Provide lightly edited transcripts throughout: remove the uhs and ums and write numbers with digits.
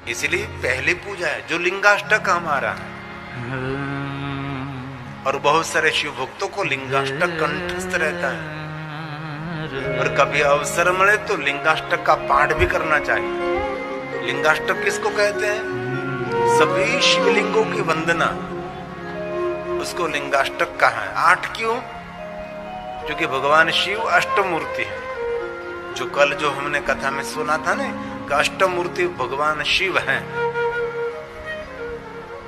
इसलिए पहली पूजा है जो लिंगाष्टक हमारा है। और बहुत सारे शिव भक्तों को लिंगाष्टक कंठस्थ रहता है, और कभी अवसर मिले तो लिंगाष्टक का पाठ भी करना चाहिए। लिंगाष्टक किसको कहते हैं? सभी शिवलिंगों की वंदना, उसको लिंगाष्टक कहा है। 8 क्यों? क्योंकि भगवान शिव अष्टमूर्ति है। जो कल जो हमने कथा में सुना था ना कि अष्टमूर्ति भगवान शिव हैं।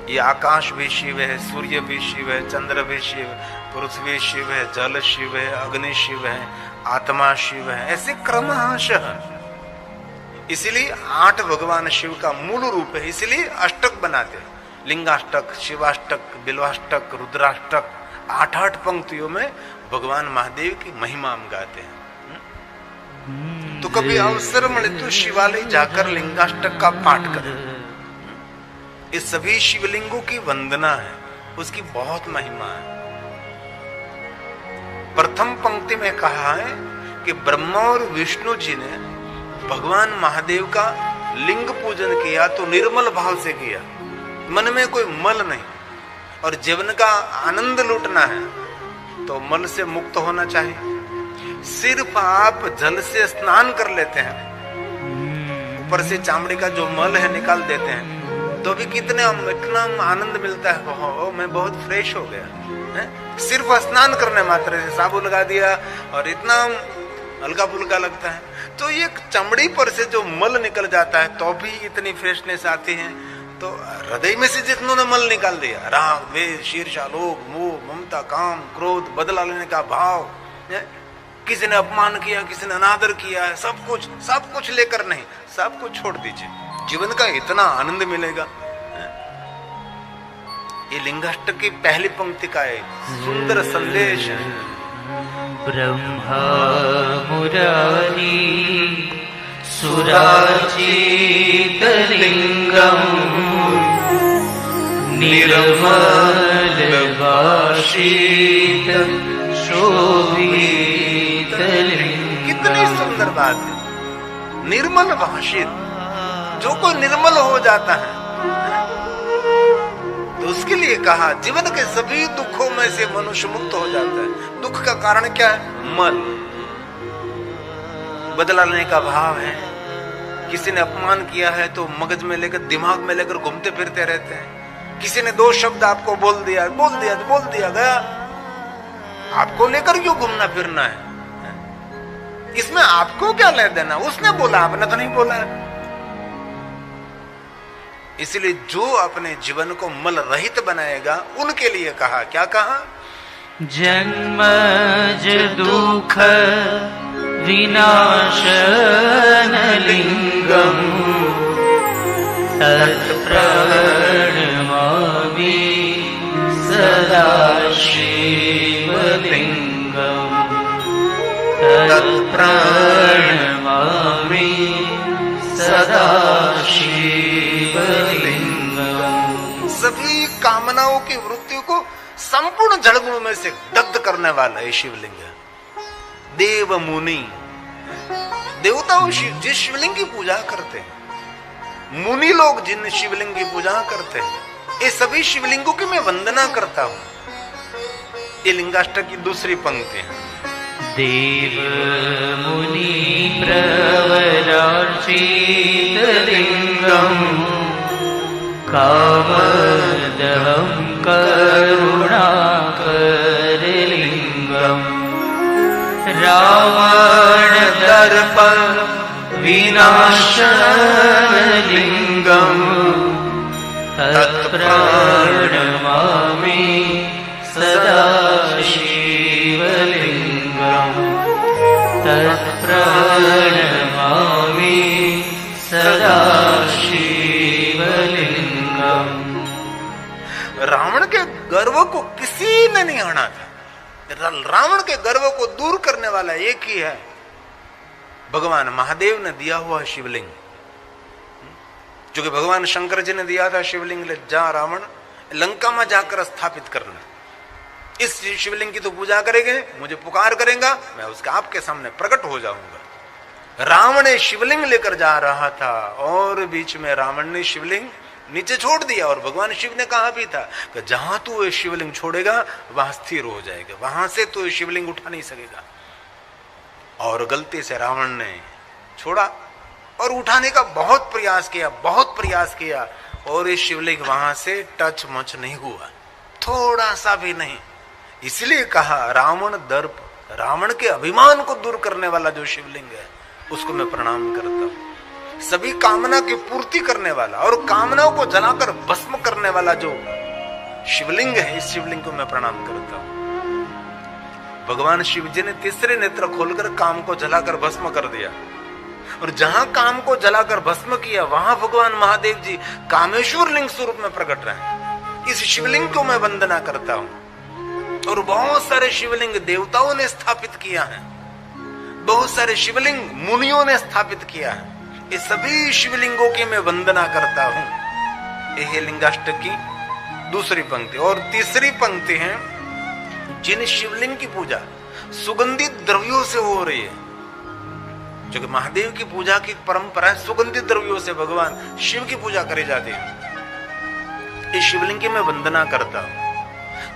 ये आकाश भी शिव है, सूर्य भी शिव है, चंद्र भी शिव, पृथ्वी शिव है, जल शिव है, अग्नि शिव है, आत्मा शिव है, ऐसे क्रमशः। इसलिए 8 भगवान शिव का मूल रूप है, इसलिए अष्टक बनाते हैं। लिंगाष्टक, शिवाष्टक, बिल्वाष्टक, रुद्राष्टक, 8 पंक्तियों में भगवान महादेव की महिमा हम गाते हैं। तो कभी अवसर मिले तो शिवालय जाकर लिंगाष्टक का पाठ करें। इस सभी शिवलिंगों की वंदना है, उसकी बहुत महिमा है। प्रथम पंक्ति में कहा है कि ब्रह्मा और विष्णु जी ने भगवान महादेव का लिंग पूजन किया तो निर्मल भाव से किया, मन में कोई मल नहीं। और जीवन का आनंद लूटना है तो मल से मुक्त होना चाहिए। सिर्फ आप जल से स्नान कर लेते हैं, ऊपर से चामड़ी का जो मल है निकाल देते हैं, तो भी इतना आनंद मिलता है। मैं बहुत फ्रेश हो गया है? सिर्फ स्नान करने मात्र से साबुन लगा दिया और इतना हल्का फुल्का लगता है। तो ये चमड़ी पर से जो मल निकल जाता है तो भी इतनी फ्रेशनेस आती है। तो हृदय में से जितनों ने मल निकाल दिया, राग, द्वेष, ईर्ष्या, लोभ, मोह, ममता, काम, क्रोध, बदला लेने का भाव, किसी ने अपमान किया, किसी ने अनादर किया है, सब कुछ लेकर नहीं, सब कुछ छोड़ दीजिए, जीवन का इतना आनंद मिलेगा। ये लिंगाष्टक की पहली पंक्ति का एक सुंदर संदेश है। ब्रह्मा मुरारी सुराचित लिंगम निर्मल भाषित शोभित लिंगम। कितनी सुंदर बात है, निर्मल भाषित। जो कोई निर्मल हो जाता है तो उसके लिए कहा जीवन के सभी दुखों में से मनुष्य मुक्त हो जाता है। दुख का कारण क्या है? मल, बदला लेने का भाव है। किसी ने अपमान किया है तो मगज में लेकर, दिमाग में लेकर घूमते फिरते रहते हैं। किसी ने 2 शब्द आपको बोल दिया गया, आपको लेकर क्यों घूमना फिरना है? इसमें आपको क्या ले देना? उसने बोला, आपने तो नहीं बोला है। इसलिए जो अपने जीवन को मल रहित बनाएगा उनके लिए कहा, क्या कहा? जन्मज दुख विनाशन लिंगम तत्प्रणमामि सदा शिवलिंगम तत्प्रणमामि सदा शिवलिंगम। सभी कामनाओं की वृत्ति को संपूर्ण जड़गुण में से दग्ध करने वाला है शिवलिंग। देव मुनि, देवताओं जिस शिवलिंग की पूजा करते हैं, मुनि लोग जिन शिवलिंग की पूजा करते हैं, ये सभी शिवलिंगों की मैं वंदना करता हूं। ये लिंगाष्टक की दूसरी पंक्ति है। देव मुनि प्रवरार्चित लिंगम कामदहं करुणाकर लिंगम रावण दर्पण विनाशन लिंगम तत्प्रणमामि सदा शिवलिंगम तत्प्रणमामि सदा शिवलिंगम। रावण के गर्व को किसी ने नहीं हटा था। रावण के गर्व को दूर करने वाला एक ही है, भगवान महादेव ने दिया हुआ शिवलिंग, जो कि भगवान शंकर जी ने दिया था शिवलिंग। जा रावण, लंका में जाकर स्थापित करना। इस शिवलिंग की तो पूजा करेंगे, मुझे पुकार करेगा, मैं उसके आपके सामने प्रकट हो जाऊंगा। रावण शिवलिंग लेकर जा रहा था और बीच में रावण ने शिवलिंग नीचे छोड़ दिया, और भगवान शिव ने कहा भी था कि जहां तू ये शिवलिंग छोड़ेगा वहां स्थिर हो जाएगा, वहां से तो ये शिवलिंग उठा नहीं सकेगा। और गलती से रावण ने छोड़ा और उठाने का बहुत प्रयास किया, और ये शिवलिंग वहां से टच मच नहीं हुआ, थोड़ा सा भी नहीं। इसलिए कहा रावण दर्प, रावण के अभिमान को दूर करने वाला जो शिवलिंग है उसको मैं प्रणाम करता हूं। सभी कामना की पूर्ति करने वाला और कामनाओं को जलाकर भस्म करने वाला जो शिवलिंग है, इस शिवलिंग को मैं प्रणाम करता हूं। भगवान शिव जी ने तीसरे नेत्र खोलकर काम को जलाकर भस्म कर दिया, और जहां काम को जलाकर भस्म किया वहां भगवान महादेव जी कामेश्वर लिंग स्वरूप में प्रकट रहे। इस शिवलिंग को मैं वंदना करता हूं। और बहुत सारे शिवलिंग देवताओं ने स्थापित किया है, बहुत सारे शिवलिंग मुनियों ने स्थापित किया है। ये सभी शिवलिंगों की मैं वंदना करता हूं। यह लिंगाष्टक की दूसरी पंक्ति। और तीसरी पंक्ति है, जिन शिवलिंग की पूजा सुगंधित द्रव्यों से हो रही है, जो कि महादेव की पूजा की परंपरा है, सुगंधित द्रव्यों से भगवान शिव की पूजा करी जाती है, इस शिवलिंग की मैं वंदना करता हूं।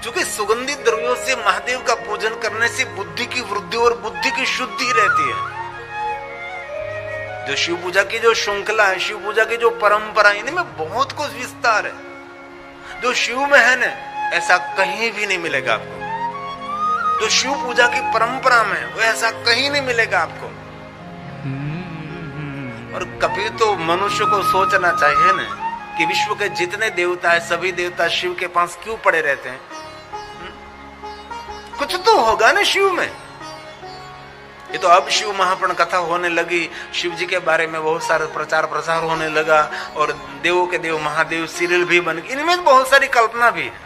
क्योंकि सुगंधित द्रव्यों से महादेव का पूजन करने से बुद्धि की वृद्धि और बुद्धि की शुद्धि रहती है। जो शिव पूजा की जो श्रृंखला है, शिव पूजा की जो परंपरा है, इनमें बहुत कुछ विस्तार है। जो शिव में है ना, ऐसा कहीं भी नहीं मिलेगा आपको। जो शिव पूजा की परंपरा में वो ऐसा कहीं नहीं मिलेगा आपको। और कभी तो मनुष्य को सोचना चाहिए ना कि विश्व के जितने देवता है, सभी देवता शिव के पास क्यों पड़े रहते हैं? कुछ तो होगा ना शिव में। ये तो अब शिव महापुराण कथा होने लगी, शिव जी के बारे में बहुत सारे प्रचार प्रसार होने लगा, और देवों के देव महादेव सीरियल भी बन गए। इनमें बहुत सारी कल्पना भी है।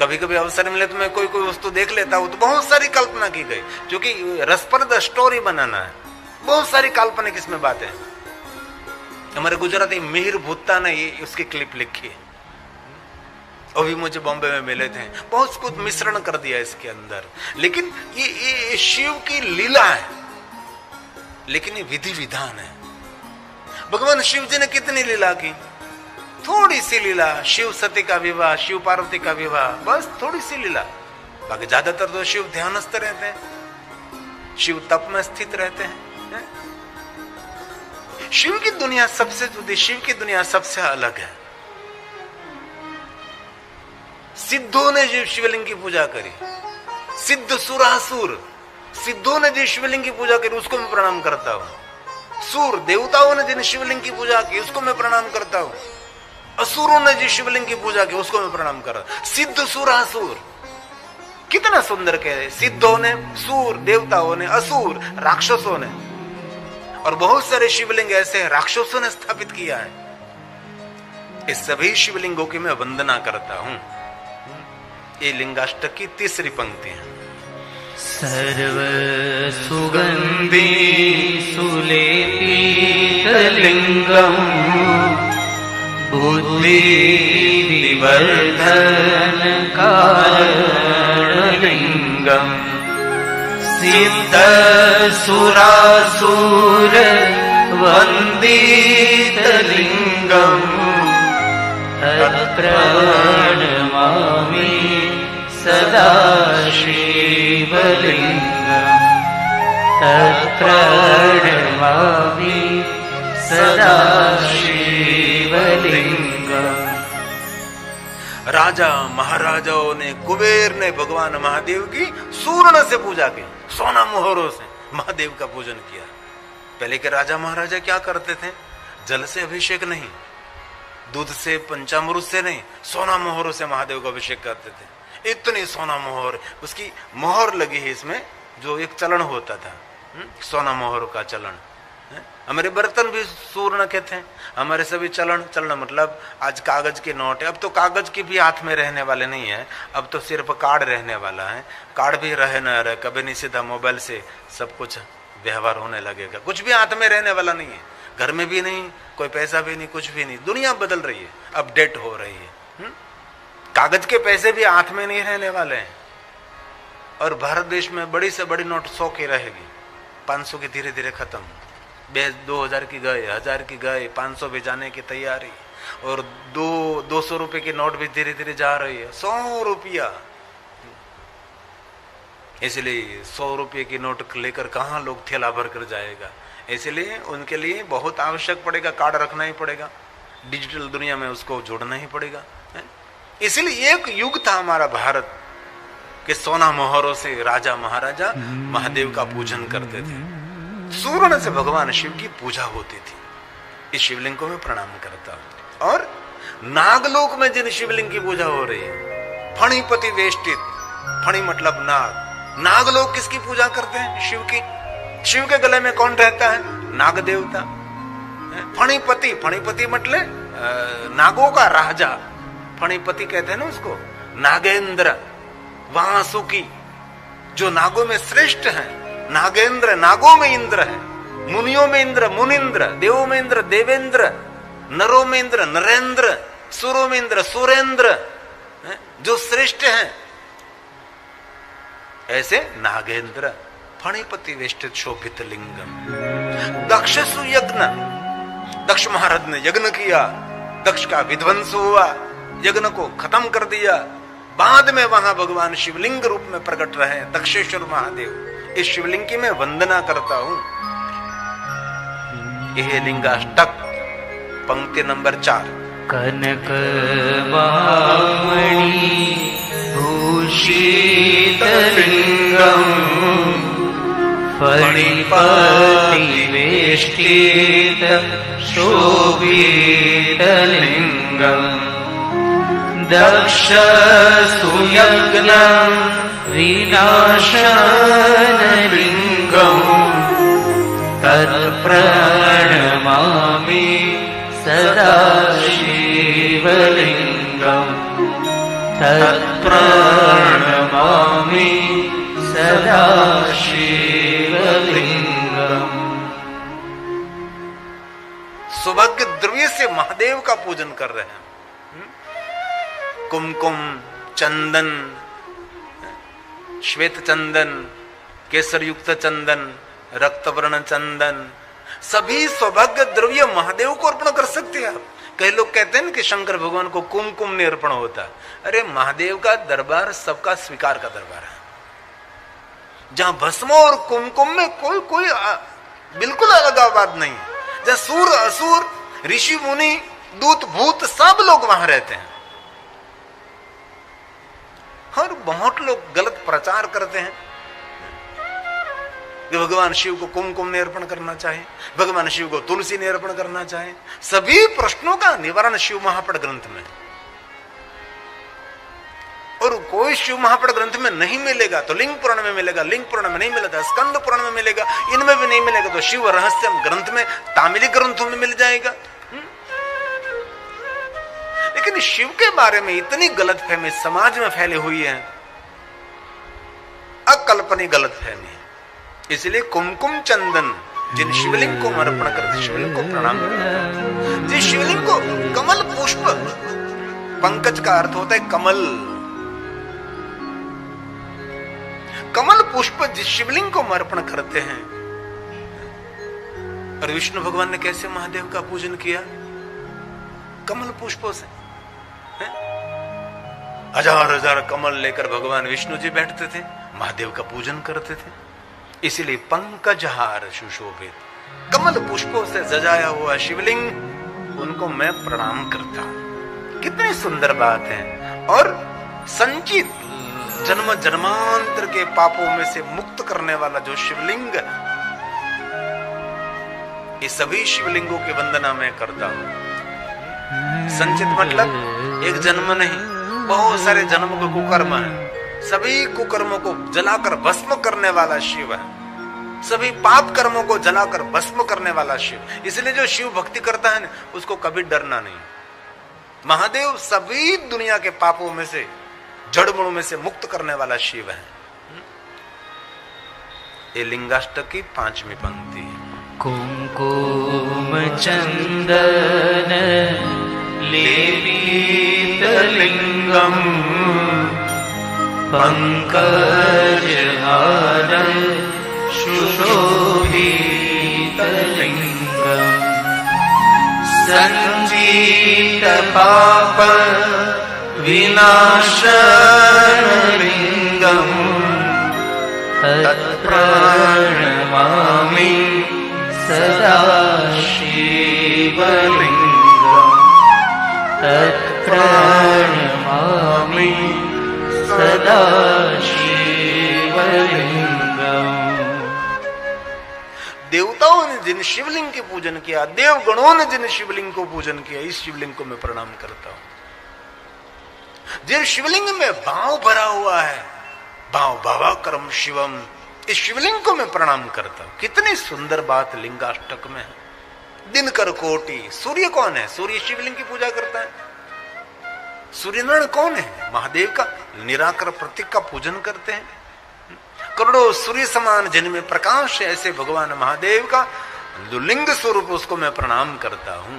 कभी कभी अवसर मिले तो मैं कोई वस्तु देख लेता हूं तो बहुत सारी कल्पना की गई, क्योंकि रसप्रद स्टोरी बनाना है। बहुत सारी काल्पनिक इसमें बातें। हमारे गुजराती मिहिर भुत्ता ने ये उसकी क्लिप लिखी है, अभी मुझे बॉम्बे में मिले थे। बहुत कुछ मिश्रण कर दिया इसके अंदर, लेकिन ये शिव की लीला है, लेकिन ये विधि विधान है। भगवान शिव जी ने कितनी लीला की? थोड़ी सी लीला, शिव सती का विवाह, शिव पार्वती का विवाह, बस थोड़ी सी लीला। बाकी ज्यादातर तो शिव ध्यानस्थ रहते हैं, शिव तप में स्थित रहते हैं। शिव की दुनिया सबसे जुदी, शिव की दुनिया सबसे अलग है। सिद्धों ने जो शिवलिंग की पूजा करी, सिद्ध सुरासुर, सिद्धों ने जो शिवलिंग की पूजा करी उसको मैं प्रणाम करता हूं। सूर देवताओं ने जिन शिवलिंग की पूजा की उसको मैं प्रणाम करता हूं। असुरों ने जिस शिवलिंग की पूजा की उसको मैं प्रणाम कर रहा हूं। सिद्ध सुरासुर, कितना सुंदर कह रहे। सिद्धों ने, सूर देवताओं ने, असुर राक्षसों ने, और बहुत सारे शिवलिंग ऐसे राक्षसों ने स्थापित किया है। इस सभी शिवलिंगों की मैं वंदना करता हूं। ये लिंगाष्टक की तीसरी पंक्ति है। सर्व सुगंधि सुलेपित लिंगम बुद्धि विवर्धन कारण लिंगम सिद्ध सुरासुर वंदित लिंगम तत्प्रणमामि सदा शिवलिंगम तत्प्रणमामि सदा शिवलिंगम। राजा महाराजाओं ने, कुबेर ने भगवान महादेव की सूर्ण से पूजा की, सोना मोहरों से महादेव का पूजन किया। पहले के राजा महाराजा क्या करते थे? जल से अभिषेक नहीं, दूध से, पंचामृत से नहीं, सोना मोहरों से महादेव का अभिषेक करते थे। इतनी सोना मोहर, उसकी मोहर लगी है इसमें, जो एक चलन होता था, सोना मोहर का चलन। हमारे बर्तन भी सूर्ण के थे, हमारे सभी चलन मतलब आज कागज के नोट है। अब तो कागज की भी हाथ में रहने वाले नहीं है, अब तो सिर्फ कार्ड रहने वाला है। कार्ड भी रहे न रहे, कभी नहीं, सीधा मोबाइल से सब कुछ व्यवहार होने लगेगा। कुछ भी हाथ में रहने वाला नहीं है, घर में भी नहीं, कोई पैसा भी नहीं, कुछ भी नहीं। दुनिया बदल रही है, अपडेट हो रही है। कागज के पैसे भी हाथ में नहीं रहने वाले हैं। और भारत देश में बड़ी से बड़ी नोट 100 की रहेगी, 500 की धीरे धीरे खत्म, 2000 की गए, 1000 की गए, 500 भी जाने की तैयारी, और 200 रुपए की नोट भी धीरे धीरे जा रही है, 100 रुपया। इसलिए 100 रुपये की नोट लेकर कहाँ लोग थैला भर कर जाएगा, इसलिए उनके लिए बहुत आवश्यक पड़ेगा, कार्ड रखना ही पड़ेगा, डिजिटल दुनिया में उसको जोड़ना ही पड़ेगा। इसलिए एक युग था हमारा भारत कि सोना मोहरों से राजा महाराजा महादेव का पूजन करते थे, सूर्ण से भगवान शिव की पूजा होती थी। इस शिवलिंग को मैं प्रणाम करता हूं। और नागलोक में जिन शिवलिंग की पूजा हो रही है, फणिपति वेष्टित, फणि मतलब नाग, नागलोक किसकी पूजा करते हैं? शिव की। शिव के गले में कौन रहता है? नाग देवता। फणिपति, फणिपति मतलब नागों का राजा, फणिपति कहते हैं ना उसको। नागेंद्र, वासुकी, जो नागों में श्रेष्ठ है, नागेंद्र, नागों में इंद्र है, मुनियों में इंद्र मुनिंद्र, देवों में इंद्र देवेंद्र, नरों में इंद्र नरेंद्र, सुरों में इंद्र सुरेंद्र, जो श्रेष्ठ हैं, ऐसे नागेंद्र फणिपति वेष्टित शोभित लिंगम। दक्ष सुयज्ञ, दक्ष महाराज ने यज्ञ किया, दक्ष का विध्वंस हुआ, यज्ञ को खत्म कर दिया। बाद में वहां भगवान शिवलिंग रूप में प्रकट रहे दक्षेश्वर महादेव। इस शिवलिंग की मैं वंदना करता हूं। यह लिंगाष्टक, पंक्ति नंबर 4। कनक महामणि भूषित लिंगम फणिपति वेष्टित शोभित लिंगम दक्ष सुयज्ञ विनाशन लिंगम तत्प्रणमामि सदा शिवलिंगम तत्प्रणमामि सदा शिवलिंगम। सौभाग्य द्रव्य से महादेव का पूजन कर रहे हैं। कुमकुम, चंदन, श्वेत चंदन, केसर युक्त चंदन, रक्तवर्ण चंदन, सभी सौभाग्य द्रव्य महादेव को अर्पण कर सकते हैं आप। कई लोग कहते हैं कि शंकर भगवान को कुमकुम नहीं अर्पण होता। अरे महादेव का दरबार सबका स्वीकार का दरबार है, जहां भस्म और कुमकुम में कोई बिल्कुल अलगाववाद नहीं है। जहां सूर असुर ऋषि मुनि दूत भूत सब लोग वहां रहते हैं। और बहुत लोग गलत प्रचार करते हैं कि भगवान शिव को कुमकुम नहीं अर्पण करना चाहिए, भगवान शिव को तुलसी नहीं अर्पण करना चाहिए। सभी प्रश्नों का निवारण शिव महापट ग्रंथ में, और कोई शिव महापट ग्रंथ में नहीं मिलेगा तो लिंग पुराण में मिलेगा, लिंग पुराण में नहीं मिलेगा स्कंद पुराण में मिलेगा, इनमें भी नहीं मिलेगा तो शिव रहस्यम ग्रंथ में, तामिली ग्रंथों में मिल जाएगा। लेकिन शिव के बारे में इतनी गलतफहमी समाज में फैली हुई है, अकल्पनीय गलतफहमी है। इसलिए कुमकुम चंदन जिन शिवलिंग को अर्पण करते, शिवलिंग को प्रणाम करते, जिस शिवलिंग को कमल पुष्प, पंकज का अर्थ होता है कमल, कमल पुष्प जिस शिवलिंग को अर्पण करते हैं। और विष्णु भगवान ने कैसे महादेव का पूजन किया? कमल पुष्पों से। हजार हजार कमल लेकर भगवान विष्णु जी बैठते थे, महादेव का पूजन करते थे। इसीलिए पंकजहार सुशोभित, कमल पुष्पों से सजाया हुआ शिवलिंग, उनको मैं प्रणाम करता हूं। कितनी सुंदर बात है। और संचित जन्म जन्मांतर के पापों में से मुक्त करने वाला जो शिवलिंग, ये सभी शिवलिंगों की वंदना मैं करता हूं। संचित मतलब एक जन्म नहीं, बहुत सारे जन्म को कुकर्म है। सभी कुकर्मों को जलाकर भस्म करने वाला शिव है, सभी पाप कर्मों को जलाकर भस्म करने वाला शिव। इसलिए जो शिव भक्ति करता है उसको कभी डरना नहीं। महादेव सभी दुनिया के पापों में से, जड़मूल में से मुक्त करने वाला शिव है। ये लिंगाष्टक की 5वीं पंक्ति है। कुमकुम चंदन लेपित लिंगम पंकज हार सुशोभितलिङ्गम् सञ्चितपाप विनाशनलिङ्गम् तत्प्रणमामि सदा शिवलिङ्गम् तत्प्रणमामि सदा शिवलिङ्गम्। देवताओं ने जिन शिवलिंग के पूजन किया, देवगणों ने जिन शिवलिंग को पूजन किया, इस शिवलिंग को मैं प्रणाम करता हूं। जिन शिवलिंग में भाव भरा हुआ है, भाव भावाकरम शिवम, इस शिवलिंग को मैं प्रणाम करता हूं। कितनी सुंदर बात लिंगाष्टक में है। दिनकर कोटि, सूर्य कौन है? सूर्य शिवलिंग की पूजा करता है। सूर्यनारायण कौन है? महादेव का निराकार प्रतीक का पूजन करते हैं। करोड़ों सूर्य समान जिनमें प्रकाश है, ऐसे भगवान महादेव का जो लिंग स्वरूप, उसको मैं प्रणाम करता हूं।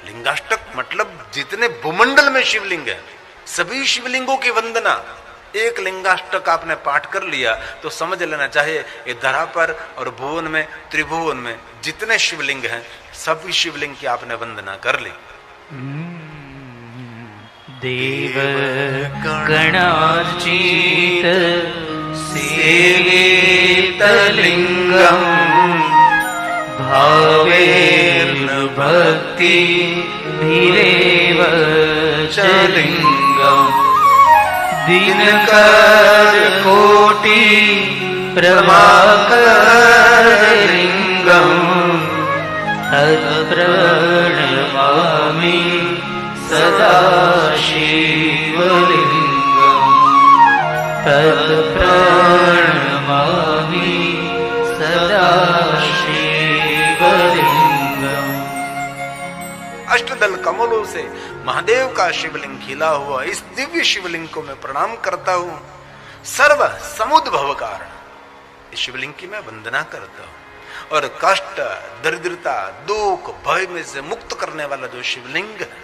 लिंगाष्टक मतलब जितने भूमंडल में शिवलिंग है, सभी शिवलिंगों की वंदना। एक लिंगाष्टक आपने पाठ कर लिया तो समझ लेना चाहिए ये धरा पर और भुवन में, त्रिभुवन में जितने शिवलिंग हैं, सभी शिवलिंग की आपने वंदना कर ली। देव गणार्चित सेवितलिङ्गम् भावेन भक्ति धीरेव च लिङ्गम् दिनकर कोटि प्रभाकर लिङ्गम् तत्प्रणमामि सदा शिवलिङ्गम् तत्प्रणमामि सदा शिवलिङ्गम्। अष्टदल कमलों से महादेव का शिवलिंग खिला हुआ, इस दिव्य शिवलिंग को मैं प्रणाम करता हूं। सर्व समुद्भव कारण इस शिवलिंग की मैं वंदना करता हूं। और कष्ट, दरिद्रता, दुख, भय में से मुक्त करने वाला जो शिवलिंग है,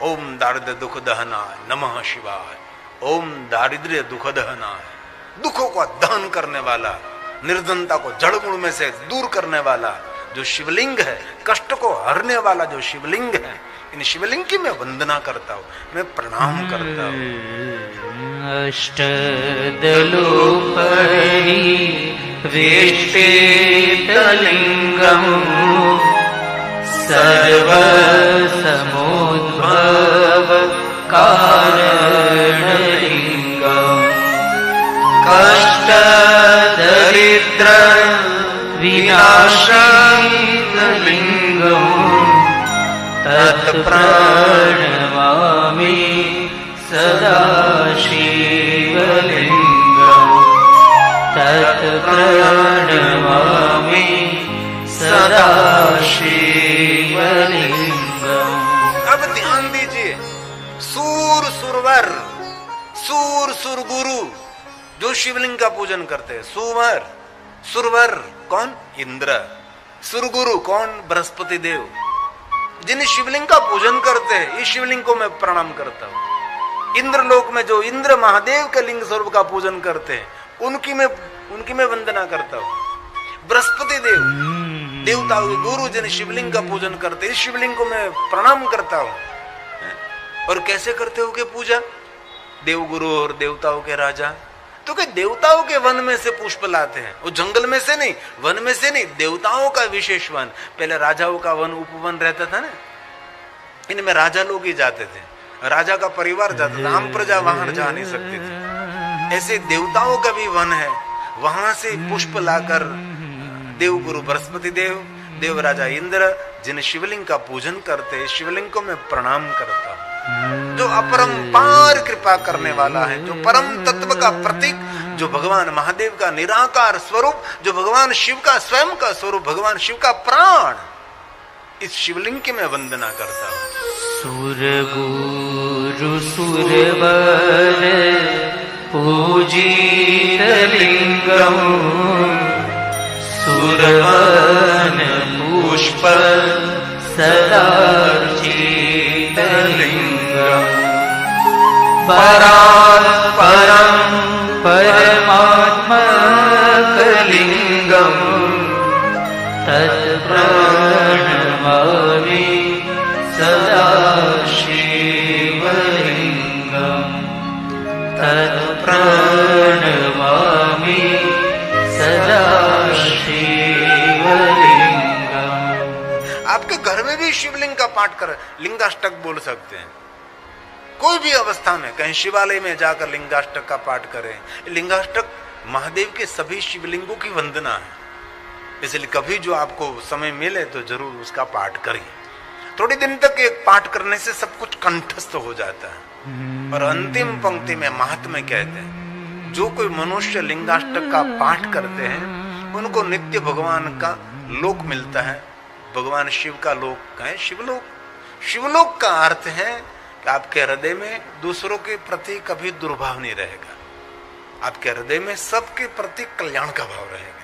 ओम दारिद्र्य दुख दहनाय नमः शिवाय। ओम दारिद्र्य दुख दहनाय, दुखों का दहन करने वाला, निर्धनता को जड़ मूल में से दूर करने वाला जो शिवलिंग है, कष्ट को हरने वाला जो शिवलिंग है, इन शिवलिंग की मैं वंदना करता हूं, मैं प्रणाम करता हूं। अष्टदलोपरि वेष्टितलिङ्गम् सर्वसमुद्भव कारणलिङ्गम् कष्टदरिद्र विनाशलिङ्गम् तत्प्रणमामि सदा शिवलिङ्गम् तत्प्रणमामि सदा शिवलिङ्गम्। अब ध्यान दीजिए, सूर सुरवर, सूर सुरगुरु जो शिवलिंग का पूजन करते हैं, सुवर सुरवर कौन? इंद्र। सुरगुरु कौन? बृहस्पति देव। जिन शिवलिंग का पूजन करते हैं, इस शिवलिंग को मैं प्रणाम करता हूं। इंद्र लोक में जो इंद्र महादेव के लिंग स्वरूप का पूजन करते हैं, उनकी मैं वंदना करता हूं। बृहस्पति देव देवताओं के गुरु जिन शिवलिंग का पूजन करते हैं, इस शिवलिंग को मैं प्रणाम करता हूं। और कैसे करते हो के पूजा? देवगुरु और देवताओं के राजा, तो कि देवताओं के वन में से पुष्प लाते हैं, वो जंगल में से नहीं, वन में से नहीं, देवताओं का विशेष वन। पहले राजाओं का वन उपवन रहता था ना, इनमें राजा लोग ही जाते थे, राजा का परिवार जाता था, आम प्रजा वहां जा नहीं सकती थी। ऐसे देवताओं का भी वन है, वहां से पुष्प लाकर देवगुरु बृहस्पति देव, देवराजा इंद्र जिन शिवलिंग का पूजन करते, शिवलिंग को मैं प्रणाम करता हूं। जो अपरंपार कृपा करने वाला है, जो परम तत्व का प्रतीक, जो भगवान महादेव का निराकार स्वरूप, जो भगवान शिव का स्वयं का स्वरूप, भगवान शिव का प्राण, इस शिवलिंग की मैं वंदना करता हूं। सुरगुरु सुरवर पूजित लिंगम् सुरवन पुष्प सदार्चित लिंगम् परात्परं परमात्म तत्प्रणमामि सदा शिवलिङ्गम् तत्प्रणमामि सदा शिवलिङ्गम्। आपके घर में भी शिवलिंग का पाठ कर लिंगाष्टक बोल सकते हैं। कोई भी अवस्था में कहीं शिवालय में जाकर लिंगाष्टक का पाठ करें। लिंगाष्टक महादेव के सभी शिवलिंगों की वंदना है, इसलिए कभी जो आपको समय मिले तो जरूर उसका पाठ करें। थोड़ी दिन तक एक पाठ करने से सब कुछ कंठस्थ हो जाता है। और अंतिम पंक्ति में महात्मा कहते हैं, जो कोई मनुष्य लिंगाष्टक का पाठ करते हैं उनको नित्य भगवान का लोक मिलता है। भगवान शिव का लोक है शिवलोक। शिवलोक का अर्थ है कि आपके हृदय में दूसरों के प्रति कभी दुर्भाव नहीं रहेगा। आपके हृदय में सबके प्रति कल्याण का भाव रहेगा।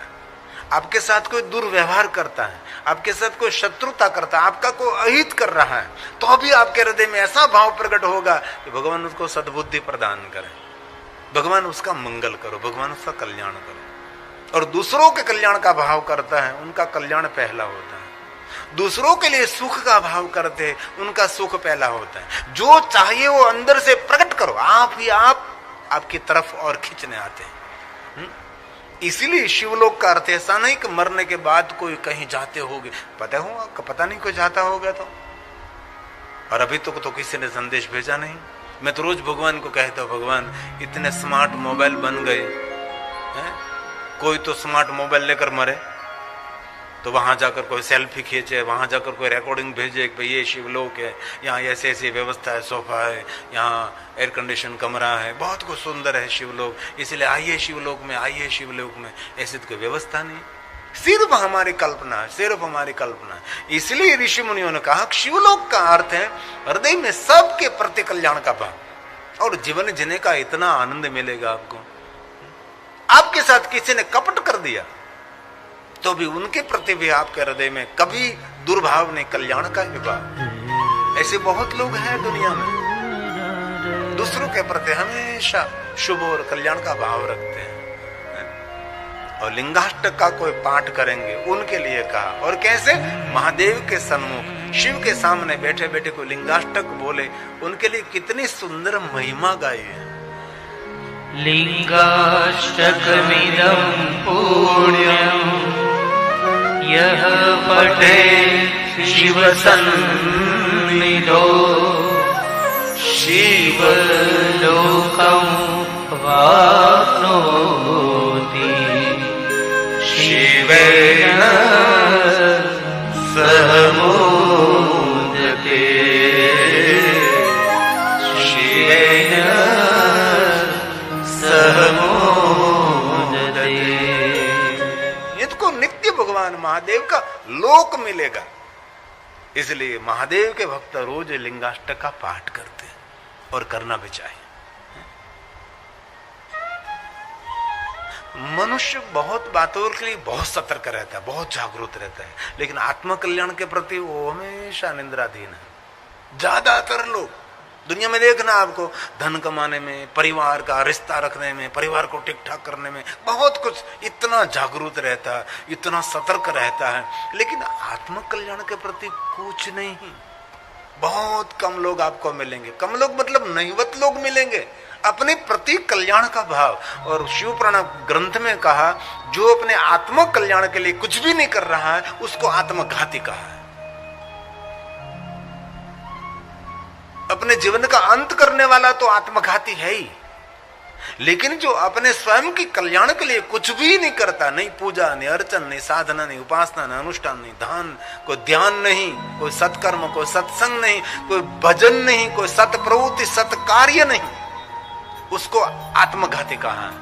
आपके साथ कोई दुर्व्यवहार करता है, आपके साथ कोई शत्रुता करता है, आपका कोई अहित कर रहा है, तो भी आपके हृदय में ऐसा भाव प्रकट होगा कि भगवान उसको सद्बुद्धि प्रदान करे, भगवान उसका मंगल करो, भगवान उसका कल्याण करो। और दूसरों के कल्याण का भाव करता है, उनका कल्याण पहला होता है। दूसरों के लिए सुख का भाव करते हैं, उनका सुख पहला होता है। जो चाहिए वो अंदर से प्रकट करो, आप ही आप आपकी तरफ और खींचने आते हैं। इसीलिए शिवलोक का अर्थ ऐसा नहीं कि मरने के बाद कोई कहीं जाते होगे, पता नहीं कोई जाता होगा तो। और अभी तक तो किसी ने संदेश भेजा नहीं। मैं तो रोज भगवान को कहता हूँ, भगवान इतने स्मार्ट मोबाइल बन गए हैं, कोई तो स्मार्ट मोबाइल लेकर मरे तो वहां जाकर कोई सेल्फी खींचे, वहां जाकर कोई रिकॉर्डिंग भेजे कि ये शिवलोक है, यहाँ ऐसे ऐसी व्यवस्था है, सोफा है, यहाँ एयर कंडीशन कमरा है, बहुत कुछ सुंदर है शिवलोक, इसलिए आइए शिवलोक में, आइए शिवलोक में। ऐसी तो कोई व्यवस्था नहीं, सिर्फ हमारी कल्पना है, सिर्फ हमारी कल्पना है। इसलिए ऋषि मुनियों ने कहा शिवलोक का अर्थ है हृदय में सबके प्रति कल्याण का भाव, और जीवन जीने का इतना आनंद मिलेगा आपको। आपके साथ किसी ने कपट कर दिया तो भी उनके प्रति भी आपके हृदय में कभी दुर्भाव नहीं, कल्याण का ही भाव। ऐसे बहुत लोग हैं दुनिया में, दूसरों के प्रति हमेशा शुभ और कल्याण का भाव रखते हैं। और लिंगाष्टक का कोई पाठ करेंगे उनके लिए कहा। और कैसे? महादेव के सन्मुख शिव के सामने बैठे बैठे कोई लिंगाष्टक बोले, उनके लिए कितनी सुंदर महिमा गाई है। लिंगाष्टकमिदं पुण्यं यः पठे शिवसन्निधौ शिवलोकं वाप्नोति शिवेन सह मोदते शिवेन सह मोदते। इसको नित्य भगवान महादेव का लोक मिलेगा। इसलिए महादेव के भक्त रोज लिंगाष्टक का पाठ करते हैं और करना भी चाहिए। मनुष्य बहुत बातों के लिए बहुत सतर्क रहता है, बहुत जागरूक रहता है, लेकिन आत्मकल्याण के प्रति वो हमेशा निंद्राधीन है। ज्यादातर लोग दुनिया में देखना आपको, धन कमाने में, परिवार का रिश्ता रखने में, परिवार को ठीक ठाक करने में बहुत कुछ इतना जागरूक रहता है, इतना सतर्क रहता है, लेकिन आत्मकल्याण के प्रति कुछ नहीं। बहुत कम लोग आपको मिलेंगे, कम लोग मतलब नहीवत लोग मिलेंगे अपने प्रति कल्याण का भाव। और शिव पुराण ग्रंथ में कहा, जो अपने आत्म कल्याण के लिए कुछ भी नहीं कर रहा है उसको आत्मघाती कहा है। अपने जीवन का अंत करने वाला तो आत्मघाती है ही, लेकिन जो अपने स्वयं के कल्याण के लिए कुछ भी नहीं करता, नहीं पूजा, नहीं अर्चन, नहीं साधना, नहीं उपासना, नहीं अनुष्ठान, नहीं दान, कोई ध्यान नहीं, कोई सत्कर्म, कोई सत्संग नहीं, कोई भजन नहीं, कोई सत प्रवृत्ति, सत कार्य नहीं, उसको आत्मघाती कहा है।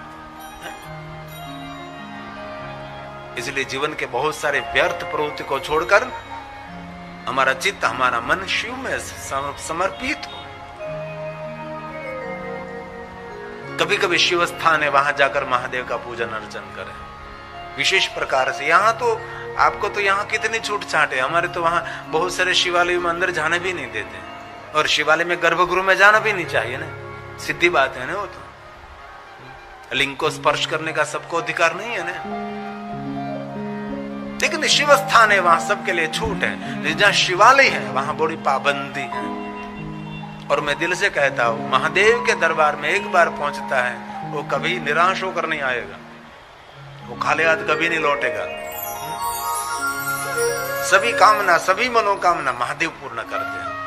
इसलिए जीवन के बहुत सारे व्यर्थ प्रवृत्ति को छोड़कर हमारा चित्त, हमारा मन शिव में समर्पित हो। कभी कभी शिव स्थान है, वहां जाकर महादेव का पूजन अर्चन करें विशेष प्रकार से। यहाँ तो आपको तो यहाँ कितनी छूट छाट है, हमारे तो वहां बहुत सारे शिवालय में अंदर जाने भी नहीं देते, और शिवालय में गर्भगृह में जाना भी नहीं चाहिए ना, सीधी बात है ना। वो तो लिंग को स्पर्श करने का सबको अधिकार नहीं है ना। लेकिन शिव स्थान है, वहां सबके लिए छूट है। जहां शिवालय है वहां बड़ी पाबंदी है। और मैं दिल से कहता हूं, महादेव के दरबार में एक बार पहुंचता है वो कभी निराश होकर नहीं आएगा, वो खाली हाथ कभी नहीं लौटेगा। सभी कामना, सभी मनोकामना महादेव पूर्ण करते हैं।